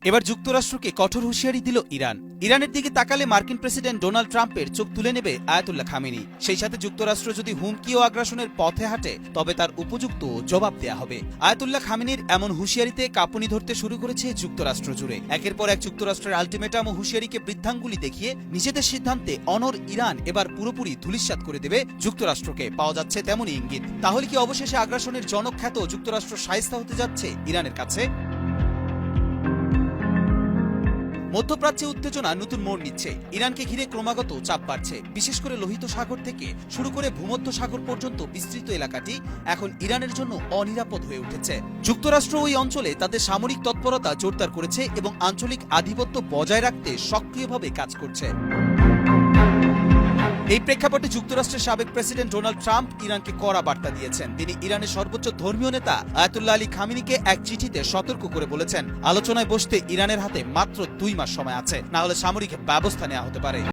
এবার যুক্তরাষ্ট্রকে কঠোর হুঁশিয়ারি দিল ইরান। ইরানের দিকে তাকালে মার্কিন প্রেসিডেন্ট ডোনাল্ড ট্রাম্পের চোখ তুলে নেবে আয়াতুল্লাহ খামেনি। সেই সাথে যুক্তরাষ্ট্র যদি হুমকি ও আগ্রাসনের পথে হাঁটে তবে তার উপযুক্ত জবাব দেয়া হবে। আয়াতুল্লাহ খামেনির এমন হুঁশিয়ারিতে কাঁপুনি ধরতে শুরু করেছে যুক্তরাষ্ট্র জুড়ে। একের পর এক যুক্তরাষ্ট্রের আলটিমেটাম ও হুঁশিয়ারিকে বৃদ্ধাঙ্গুলি দেখিয়ে নিজেদের সিদ্ধান্তে অনড় ইরান এবার পুরোপুরি ধূলিসাৎ করে দেবে যুক্তরাষ্ট্রকে। পাওয়া যাচ্ছে তেমনই ইঙ্গিত। তাহলে কি অবশেষে আগ্রাসনের জনখ্যাত যুক্তরাষ্ট্র শায়েস্তা হতে যাচ্ছে ইরানের কাছে? মধ্যপ্রাচ্যে উত্তেজনা নতুন মোড় নিচ্ছে। ইরানকে ঘিরে ক্রমাগত চাপ বাড়ছে। বিশেষ করে লোহিত সাগর থেকে শুরু করে ভূমধ্য সাগর পর্যন্ত বিস্তৃত এলাকাটি এখন ইরানের জন্য অনিরাপদ হয়ে উঠেছে। যুক্তরাষ্ট্র ওই অঞ্চলে তাদের সামরিক তৎপরতা জোরদার করেছে এবং আঞ্চলিক আধিপত্য বজায় রাখতে সক্রিয়ভাবে কাজ করছে। এই প্রেক্ষাপটে যুক্তরাষ্ট্রের সাবেক প্রেসিডেন্ট ডোনাল্ড ট্রাম্প ইরানকে কড়া বার্তা দিয়েছেন। তিনি ইরানের সর্বোচ্চ ধর্মীয় নেতা আয়াতুল্লাহ আলী খামেনিকে এক চিঠিতে সতর্ক করে বলেছেন, আলোচনায় বসতে ইরানের হাতে মাত্র 2 মাস সময় আছে, না হলে সামরিক ব্যবস্থা নেওয়া হতে পারে।